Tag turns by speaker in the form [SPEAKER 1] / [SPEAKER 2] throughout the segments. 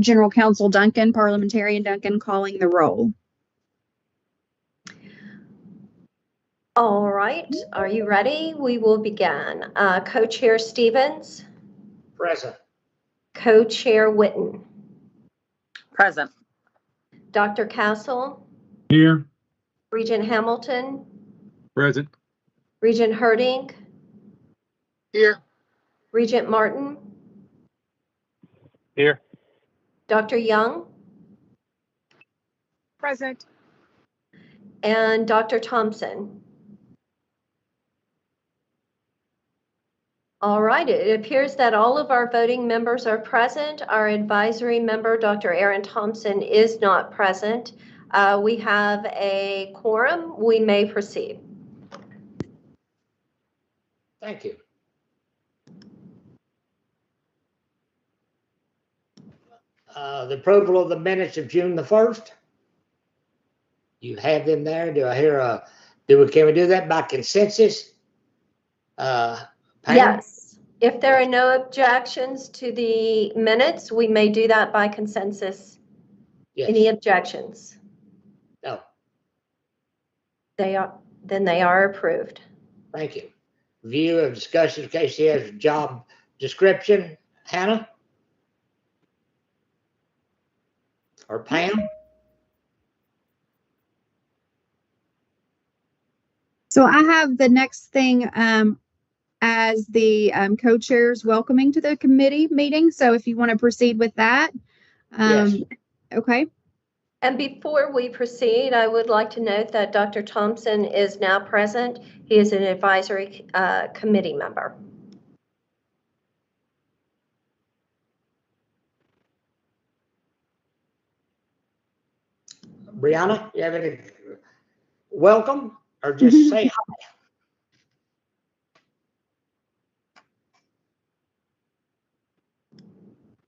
[SPEAKER 1] General Counsel Duncan, Parliamentarian Duncan, calling the roll.
[SPEAKER 2] All right, are you ready? We will begin. Co-Chair Stevens.
[SPEAKER 3] Present.
[SPEAKER 2] Co-Chair Witten.
[SPEAKER 4] Present.
[SPEAKER 2] Dr. Castle.
[SPEAKER 5] Here.
[SPEAKER 2] Regent Hamilton.
[SPEAKER 5] Present.
[SPEAKER 2] Regent Herding.
[SPEAKER 3] Here.
[SPEAKER 2] Regent Martin.
[SPEAKER 5] Here.
[SPEAKER 2] Dr. Young.
[SPEAKER 4] Present.
[SPEAKER 2] And Dr. Thompson. All right, it appears that all of our voting members are present. Our advisory member, Dr. Aaron Thompson, is not present. We have a quorum. We may proceed.
[SPEAKER 3] Thank you. The approval of the minutes of June the 1st. You have them there. Do I hear can we do that by consensus? Pam?
[SPEAKER 2] Yes, if there are no objections to the minutes, we may do that by consensus.
[SPEAKER 3] Yes.
[SPEAKER 2] Any objections?
[SPEAKER 3] No.
[SPEAKER 2] Then they are approved.
[SPEAKER 3] Thank you. View of discussion of KCTCS job description. Hannah? Or Pam?
[SPEAKER 1] So I have the next thing as the co-chairs welcoming to the committee meeting. So if you want to proceed with that.
[SPEAKER 3] Yes.
[SPEAKER 1] Okay.
[SPEAKER 2] And before we proceed, I would like to note that Dr. Thompson is now present. He is an advisory committee member.
[SPEAKER 3] Brianna, you have any welcome or just say hi?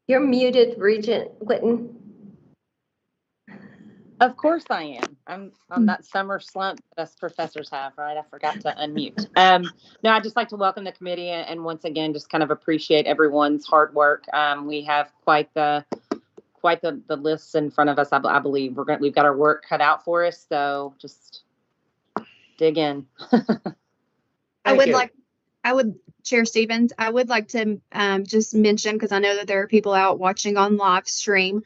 [SPEAKER 2] You're muted, Regent Witten.
[SPEAKER 4] Of course I am. I'm on that summer slump us professors have, right? I forgot to unmute. No, I'd just like to welcome the committee and once again, just kind of appreciate everyone's hard work. We have quite the lists in front of us. I believe we've got our work cut out for us. So just dig in.
[SPEAKER 1] Chair Stevens, I would like to just mention, because I know that there are people out watching on live stream.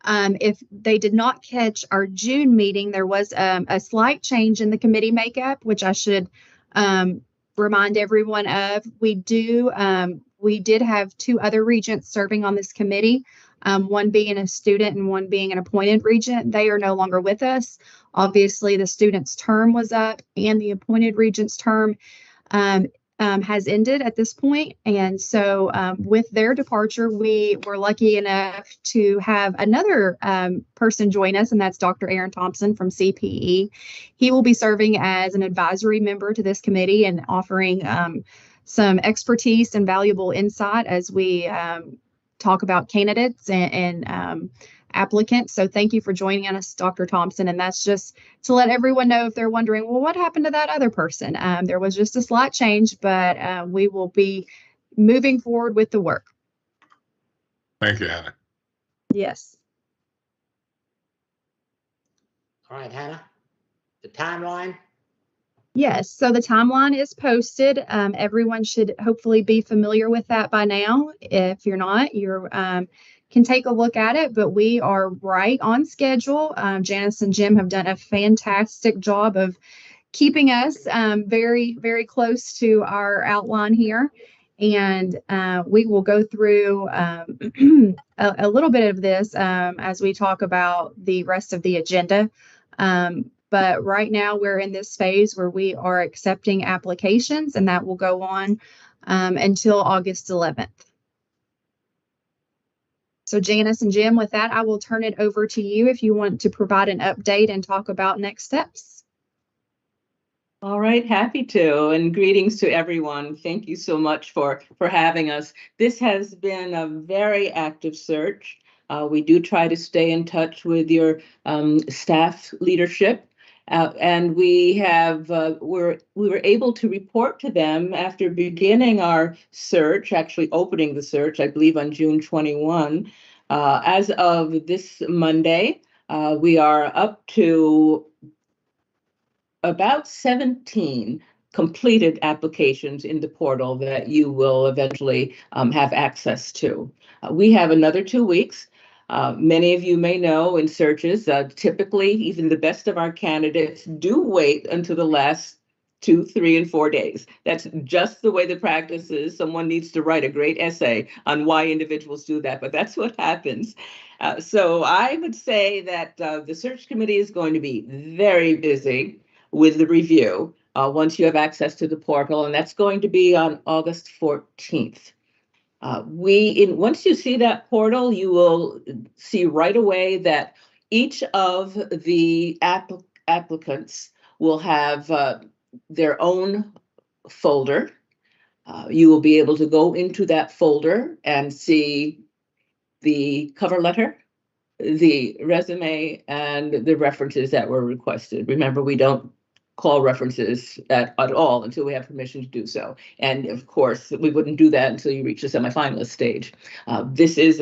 [SPEAKER 1] If they did not catch our June meeting, there was a slight change in the committee makeup, which I should remind everyone of. We did have two other regents serving on this committee, one being a student and one being an appointed regent. They are no longer with us. Obviously, the student's term was up and the appointed regent's term has ended at this point. And so with their departure, we were lucky enough to have another person join us, and that's Dr. Aaron Thompson from CPE. He will be serving as an advisory member to this committee and offering some expertise and valuable insight as we talk about candidates and applicants. So thank you for joining us, Dr. Thompson. And that's just to let everyone know, if they're wondering, well, what happened to that other person? There was just a slight change, but we will be moving forward with the work.
[SPEAKER 5] Thank you, Hannah.
[SPEAKER 1] Yes.
[SPEAKER 3] All right, Hannah, the timeline.
[SPEAKER 1] Yes, so the timeline is posted. Everyone should hopefully be familiar with that by now. If you're not, you can take a look at it, but we are right on schedule. Janice and Jim have done a fantastic job of keeping us very, very close to our outline here. And we will go through a little bit of this as we talk about the rest of the agenda. But right now we're in this phase where we are accepting applications, and that will go on until August 11th. So Janice and Jim, with that, I will turn it over to you if you want to provide an update and talk about next steps.
[SPEAKER 6] All right, happy to, and greetings to everyone. Thank you so much for having us. This has been a very active search. We do try to stay in touch with your staff leadership. And we were able to report to them after beginning our search, actually opening the search, I believe on June 21, As of this Monday, we are up to about 17 completed applications in the portal that you will eventually have access to. We have another 2 weeks. Many of you may know in searches, typically even the best of our candidates do wait until the last 2, 3, and 4 days. That's just the way the practice is. Someone needs to write a great essay on why individuals do that, but that's what happens. So I would say that the search committee is going to be very busy with the review once you have access to the portal, and that's going to be on August 14th. Once you see that portal, you will see right away that each of the applicants will have their own folder. You will be able to go into that folder and see the cover letter, the resume, and the references that were requested. Remember, we don't call references at all until we have permission to do so. And of course, we wouldn't do that until you reach the semifinalist stage. This is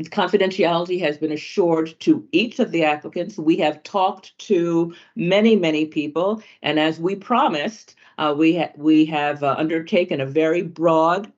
[SPEAKER 6] confidentiality has been assured to each of the applicants. We have talked to many people, and as we promised, we have undertaken a very broad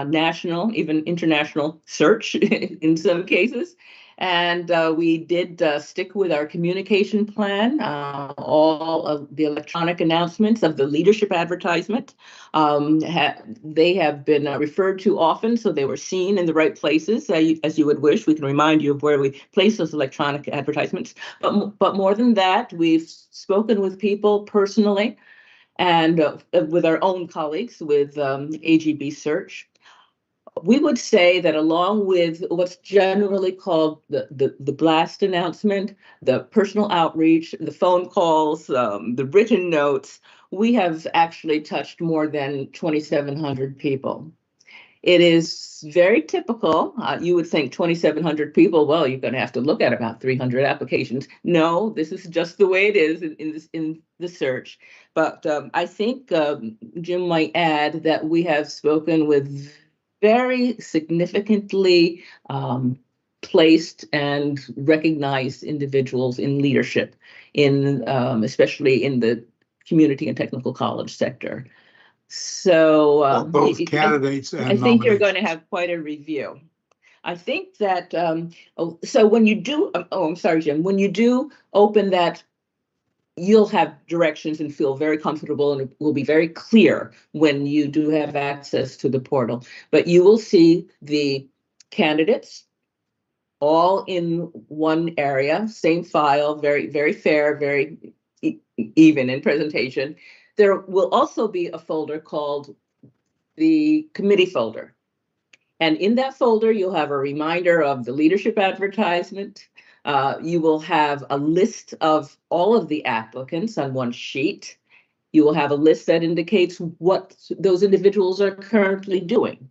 [SPEAKER 6] national, even international search in some cases. And we did stick with our communication plan, all of the electronic announcements of the leadership advertisement. They have been referred to often, so they were seen in the right places, as you would wish. We can remind you of where we place those electronic advertisements. But more than that, we've spoken with people personally and with our own colleagues with AGB Search. We would say that along with what's generally called the blast announcement, the personal outreach, the phone calls, the written notes, we have actually touched more than 2,700 people. It is very typical. You would think 2,700 people, well, you're going to have to look at about 300 applications. No, this is just the way it is in the search. But I think Jim might add that we have spoken with very significantly placed and recognized individuals in leadership, especially in the community and technical college sector. So
[SPEAKER 5] both candidates and
[SPEAKER 6] I think you're going to
[SPEAKER 5] nominations.
[SPEAKER 6] have quite a review. I think that so when you do, I'm sorry, Jim, when you do open that, you'll have directions and feel very comfortable, and it will be very clear when you do have access to the portal. But you will see the candidates all in one area, same file, very fair, very even in presentation. There will also be a folder called the committee folder. And in that folder, you'll have a reminder of the leadership advertisement. You will have a list of all of the applicants on one sheet. You will have a list that indicates what those individuals are currently doing.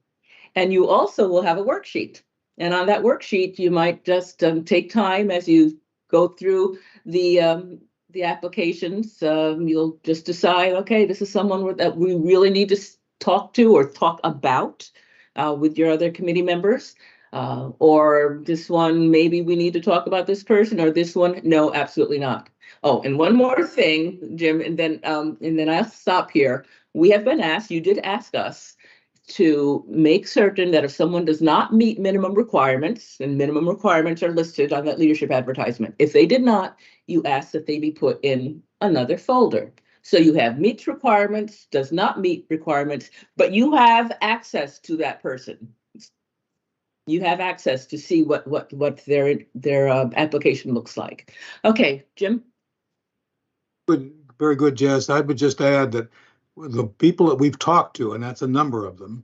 [SPEAKER 6] And you also will have a worksheet. And on that worksheet, you might just take time as you go through the applications. You'll just decide, okay, this is someone that we really need to talk to or talk about with your other committee members. Or this one, maybe we need to talk about this person, or this one, no, absolutely not. Oh, and one more thing, Jim, and then I'll stop here. We have been asked, you did ask us to make certain that if someone does not meet minimum requirements, and minimum requirements are listed on that leadership advertisement, if they did not, you ask that they be put in another folder. So you have meets requirements, does not meet requirements, but you have access to that person. You have access to see what their application looks like. Okay, Jim.
[SPEAKER 5] Good, very good, Jess. I would just add that the people that we've talked to, and that's a number of them,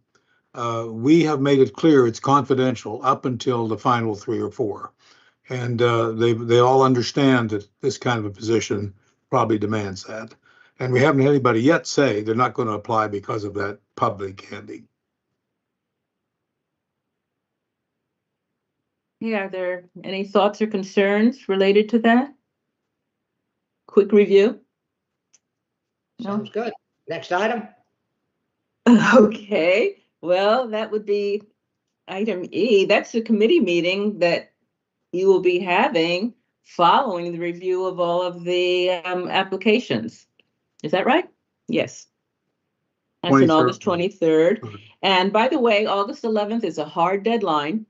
[SPEAKER 5] we have made it clear it's confidential up until the final 3 or 4, and they all understand that this kind of a position probably demands that. And we haven't had anybody yet say they're not going to apply because of that public ending.
[SPEAKER 6] Yeah, are there any thoughts or concerns related to that? Quick review.
[SPEAKER 3] Sounds good. Next item.
[SPEAKER 6] Okay, well, that would be item E, that's the committee meeting that you will be having following the review of all of the applications. Is that right? Yes. That's on
[SPEAKER 5] 23rd.
[SPEAKER 6] August 23rd. And by the way, August 11th is a hard deadline.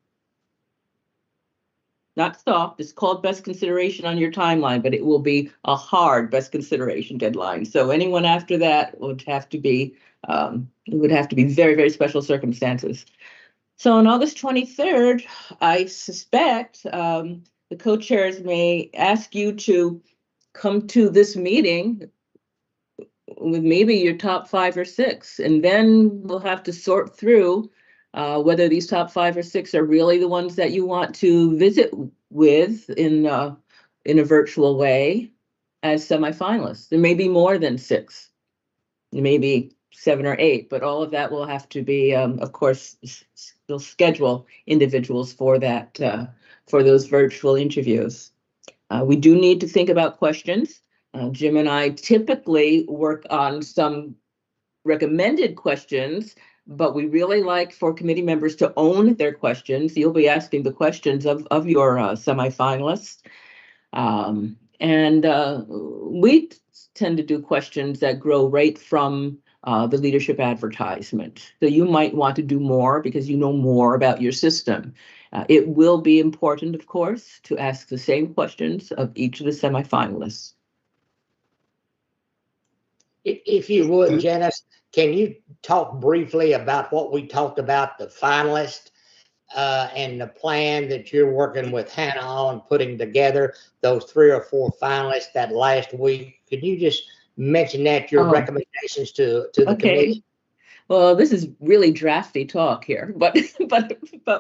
[SPEAKER 6] Not soft, it's called best consideration on your timeline, but it will be a hard best consideration deadline. So anyone after that would have to be, it would have to be very, very special circumstances. So on August 23rd, I suspect the co-chairs may ask you to come to this meeting with maybe your top 5 or 6, and then we'll have to sort through whether these top 5 or 6 are really the ones that you want to visit with in a virtual way as semifinalists. There may be more than 6, maybe 7 or 8, but all of that will have to be, of course, we'll schedule individuals for that, for those virtual interviews. We do need to think about questions. Jim and I typically work on some recommended questions, but we really like for committee members to own their questions. You'll be asking the questions of your semifinalists. We tend to do questions that grow right from the leadership advertisement. So you might want to do more because you know more about your system. It will be important, of course, to ask the same questions of each of the semifinalists.
[SPEAKER 3] If you would, Janice, can you talk briefly about what we talked about, the finalists and the plan that you're working with Hannah on putting together, those 3 or 4 finalists that last week? Could you just mention that, your recommendations to the committee?
[SPEAKER 6] Well, this is really drafty talk here, but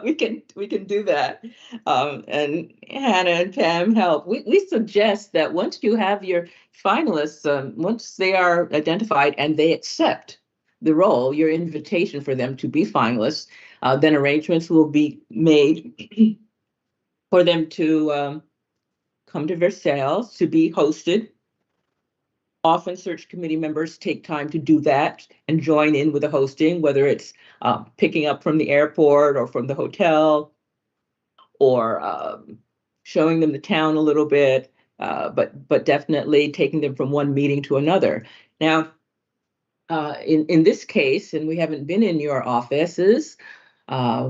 [SPEAKER 6] we can do that. And Hannah and Pam help. We suggest that once you have your finalists, once they are identified and they accept the role, your invitation for them to be finalists, then arrangements will be made for them to come to Versailles to be hosted. Often search committee members take time to do that and join in with the hosting, whether it's picking up from the airport or from the hotel, or showing them the town a little bit, but definitely taking them from one meeting to another. Now, in this case, and we haven't been in your offices,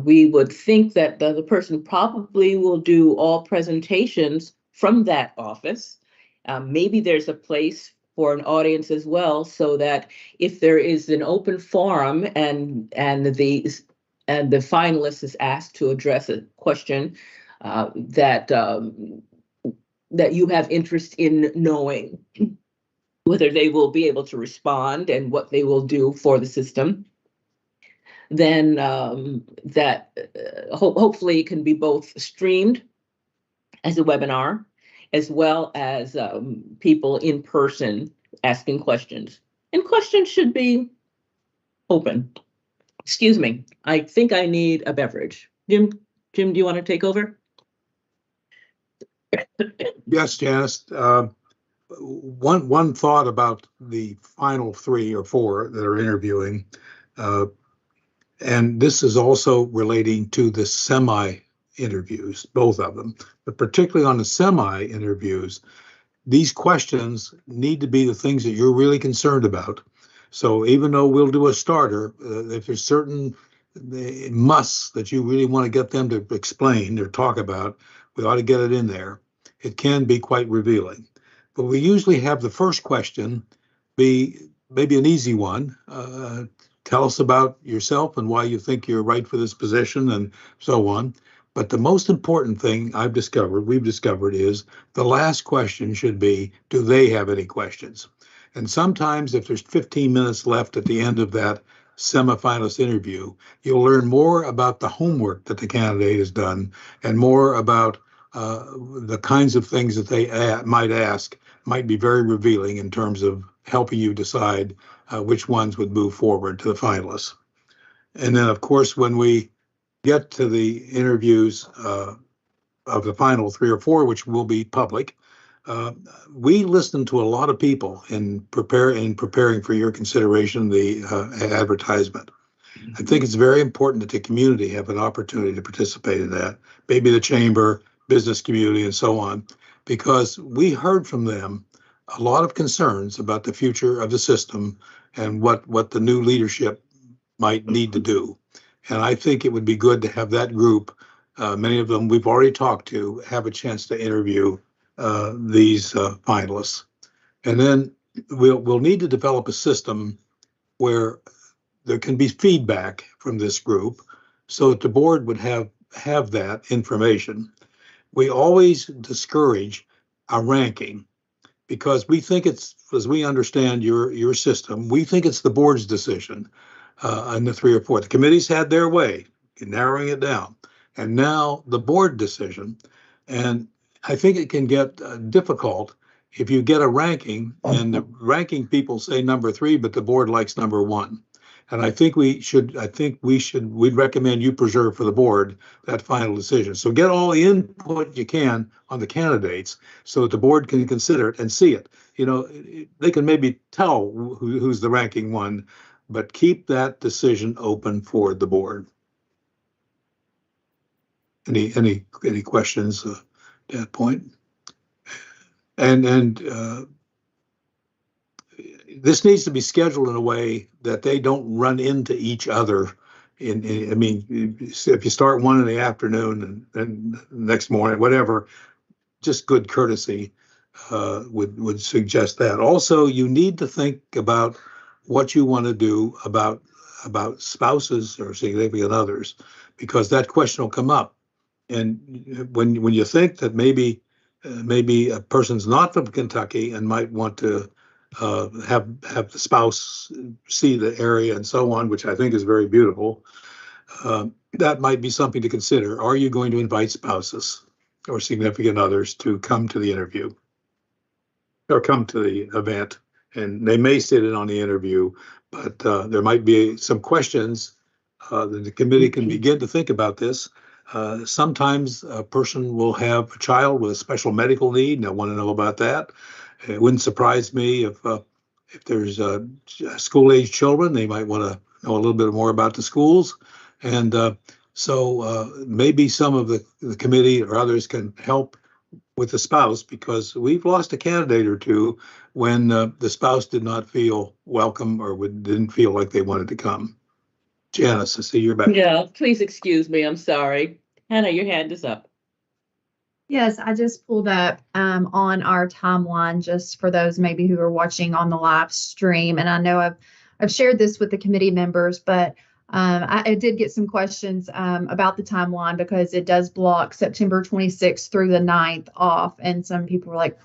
[SPEAKER 6] we would think that the person probably will do all presentations from that office. Maybe there's a place for an audience as well, so that if there is an open forum and the finalist is asked to address a question that you have interest in knowing whether they will be able to respond and what they will do for the system, then hopefully it can be both streamed as a webinar, as well as people in person asking questions. And questions should be open. Excuse me, I think I need a beverage. Jim, do you want to take over?
[SPEAKER 5] Yes, Janice. One thought about the final 3 or 4 that are interviewing, and this is also relating to the semi-interviews, both of them, but particularly on the semi-interviews, these questions need to be the things that you're really concerned about. So even though we'll do a starter, if there's certain musts that you really want to get them to explain or talk about, we ought to get it in there. It can be quite revealing. But we usually have the first question be maybe an easy one. Tell us about yourself and why you think you're right for this position and so on. But the most important thing we've discovered is the last question should be, do they have any questions? And sometimes if there's 15 minutes left at the end of that semifinalist interview, you'll learn more about the homework that the candidate has done and more about the kinds of things that they might ask, might be very revealing in terms of helping you decide which ones would move forward to the finalists. And then, of course, when we get to the interviews of the final 3 or 4, which will be public, we listen to a lot of people in preparing for your consideration the advertisement. I think it's very important that the community have an opportunity to participate in that, maybe the chamber, business community, and so on, because we heard from them a lot of concerns about the future of the system and what the new leadership might need to do. And I think it would be good to have that group, many of them we've already talked to, have a chance to interview these finalists. And then we'll need to develop a system where there can be feedback from this group so that the board would have that information. We always discourage a ranking because we think it's, as we understand your system, we think it's the board's decision on the 3 or 4. The committees had their way in narrowing it down, and now the board decision. And I think it can get difficult if you get a ranking and the ranking people say number 3, but the board likes number 1. And we'd recommend you preserve for the board that final decision. So get all the input you can on the candidates so that the board can consider it and see it. You know, they can maybe tell who's the ranking one, but keep that decision open for the board. Any questions at that point? And this needs to be scheduled in a way that they don't run into each other. I mean, if you start one in the afternoon and next morning, whatever, just good courtesy would suggest that. Also, you need to think about what you want to do about spouses or significant others, because that question will come up. And when you think that maybe a person's not from Kentucky and might want to have the spouse see the area and so on, which I think is very beautiful, that might be something to consider. Are you going to invite spouses or significant others to come to the interview or come to the event? And they may sit in on the interview, but there might be some questions that the committee can begin to think about this. Sometimes a person will have a child with a special medical need, and I want to know about that. It wouldn't surprise me if there's school-age children, they might want to know a little bit more about the schools. And so maybe some of the committee or others can help with the spouse, because we've lost a candidate or two when the spouse did not feel welcome or didn't feel like they wanted to come. Janice, I see you're back.
[SPEAKER 6] Yeah, please excuse me. I'm sorry. Hannah, your hand is up.
[SPEAKER 1] Yes, I just pulled up on our timeline just for those maybe who are watching on the live stream. And I know I've shared this with the committee members, but I did get some questions about the timeline because it does block September 26th through the 9th off. And some people were like,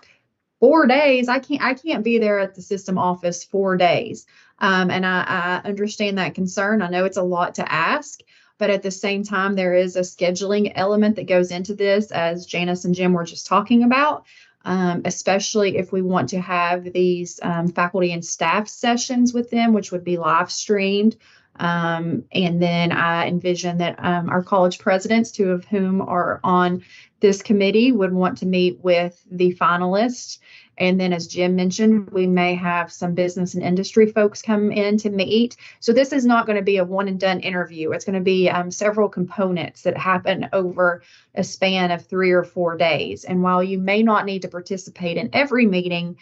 [SPEAKER 1] 4 days, I can't be there at the system office 4 days. And I understand that concern. I know it's a lot to ask, but at the same time, there is a scheduling element that goes into this, as Janice and Jim were just talking about, especially if we want to have these faculty and staff sessions with them, which would be live streamed. And then I envision that our college presidents, 2 of whom are on this committee, would want to meet with the finalists. And then, as Jim mentioned, we may have some business and industry folks come in to meet. So this is not going to be a one and done interview. It's going to be several components that happen over a span of 3 or 4 days. And while you may not need to participate in every meeting,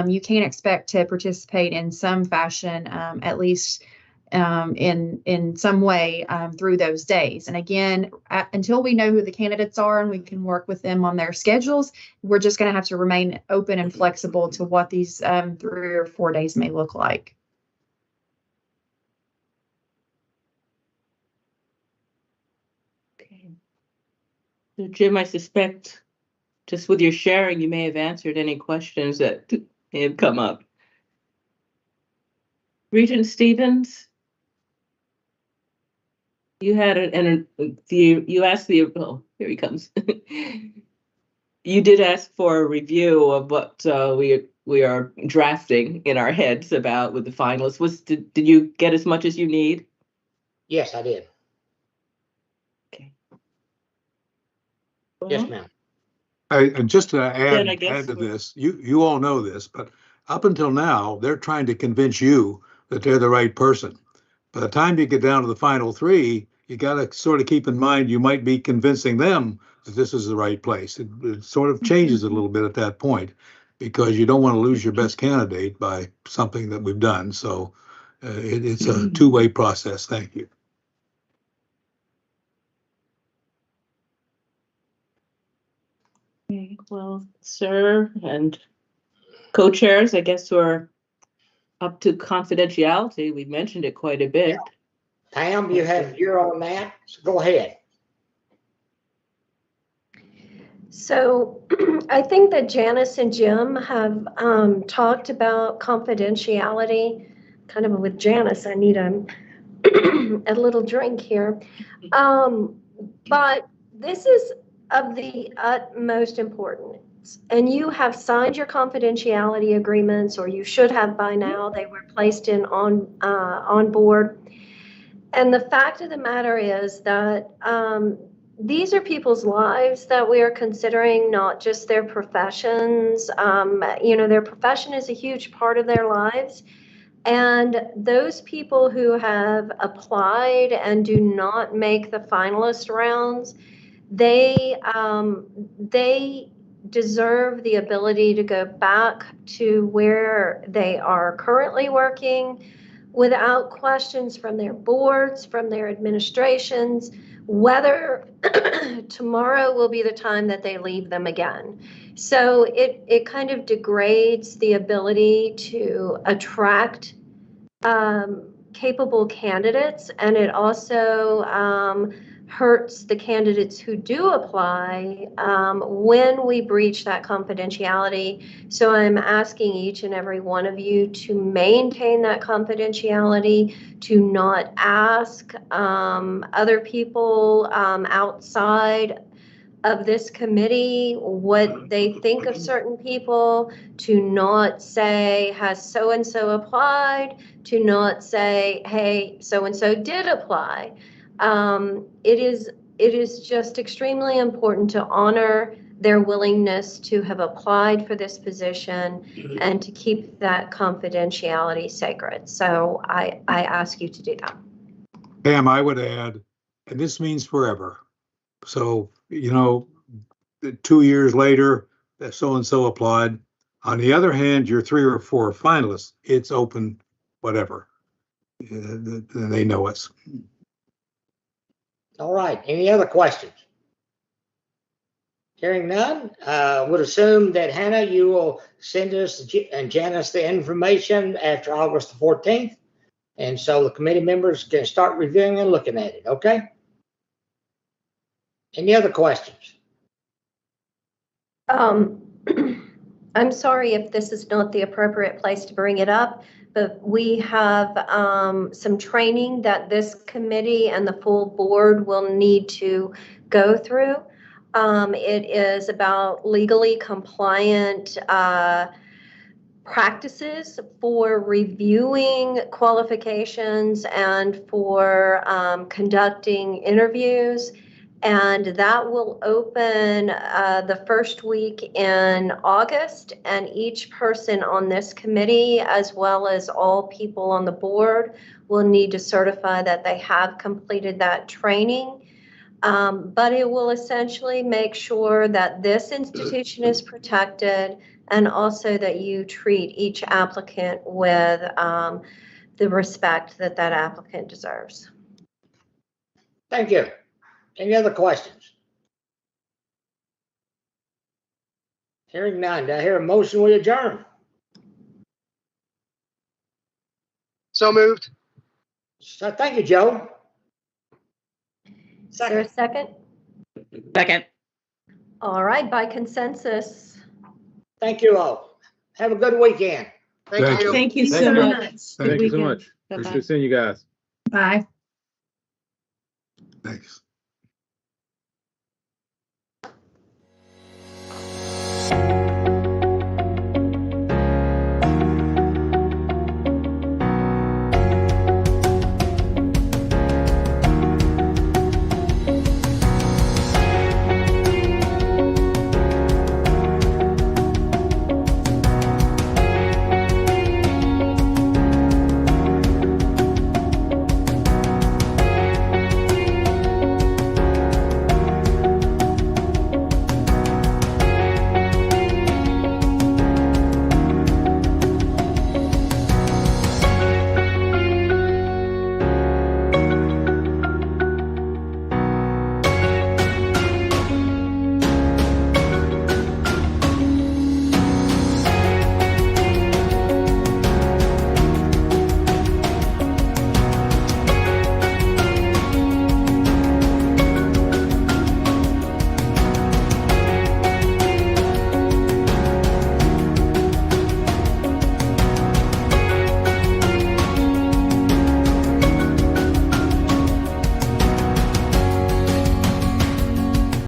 [SPEAKER 1] you can expect to participate in some fashion, at least in some way through those days. And again, until we know who the candidates are and we can work with them on their schedules, we're just going to have to remain open and flexible to what these 3 or 4 days may look like.
[SPEAKER 6] Okay. So Jim, I suspect just with your sharing, you may have answered any questions that may have come up. Regent Stevens? You had you asked oh, here he comes. You did ask for a review of what we are drafting in our heads about with the finalists. Did you get as much as you need?
[SPEAKER 3] Yes, I did.
[SPEAKER 6] Okay.
[SPEAKER 3] Yes, ma'am.
[SPEAKER 5] And just to add to
[SPEAKER 6] we-
[SPEAKER 5] this, you all know this, but up until now, they're trying to convince you that they're the right person. by the time you get down to the final three, you got to sort of keep in mind you might be convincing them that this is the right place. It sort of changes a little bit at that point because you don't want to lose your best candidate by something that we've done. So it's a two-way process. Thank you.
[SPEAKER 6] Okay, well, sir and co-chairs, I guess we're up to confidentiality. We mentioned it quite a bit.
[SPEAKER 3] Yeah. Pam, you're on that, so go ahead.
[SPEAKER 2] So I think that Janice and Jim have talked about confidentiality. Kind of with Janice, I need a little drink here. But this is of the utmost importance. And you have signed your confidentiality agreements, or you should have by now. They were placed in on board. And the fact of the matter is that these are people's lives that we are considering, not just their professions. Their profession is a huge part of their lives. And those people who have applied and do not make the finalist rounds, they deserve the ability to go back to where they are currently working without questions from their boards, from their administrations, whether tomorrow will be the time that they leave them again. So it kind of degrades the ability to attract capable candidates, and it also hurts the candidates who do apply when we breach that confidentiality. So I'm asking each and every one of you to maintain that confidentiality, to not ask other people outside of this committee what they think of certain people, to not say, has so-and-so applied, to not say, hey, so-and-so did apply. It is just extremely important to honor their willingness to have applied for this position and to keep that confidentiality sacred. So I ask you to do that.
[SPEAKER 5] Pam, I would add, and this means forever. So, 2 years later, that so-and-so applied. On the other hand, you're 3 or 4 finalists. It's open, whatever. They know us.
[SPEAKER 3] All right. Any other questions? Hearing none, would assume that Hannah, you will send us and Janice the information after August the 14th. And so the committee members can start reviewing and looking at it. Okay. Any other questions?
[SPEAKER 2] I'm sorry if this is not the appropriate place to bring it up, but we have some training that this committee and the full board will need to go through. It is about legally compliant practices for reviewing qualifications and for conducting interviews. And that will open the first week in August, and each person on this committee, as well as all people on the board, will need to certify that they have completed that training. But it will essentially make sure that this institution is protected, and also that you treat each applicant with the respect that that applicant deserves.
[SPEAKER 3] Thank you. Any other questions? Hearing none, do I hear a motion we adjourn?
[SPEAKER 7] So moved.
[SPEAKER 3] So thank you, Joe.
[SPEAKER 2] Is there a second?
[SPEAKER 6] Second.
[SPEAKER 2] All right, by consensus.
[SPEAKER 3] Thank you all. Have a good weekend.
[SPEAKER 7] Thank you.
[SPEAKER 6] Thank you
[SPEAKER 5] Thank
[SPEAKER 6] so
[SPEAKER 5] you.
[SPEAKER 6] much.
[SPEAKER 8] Thank you so
[SPEAKER 6] Good
[SPEAKER 8] much.
[SPEAKER 6] weekend.
[SPEAKER 8] Appreciate seeing you guys.
[SPEAKER 1] Bye.
[SPEAKER 5] Thanks.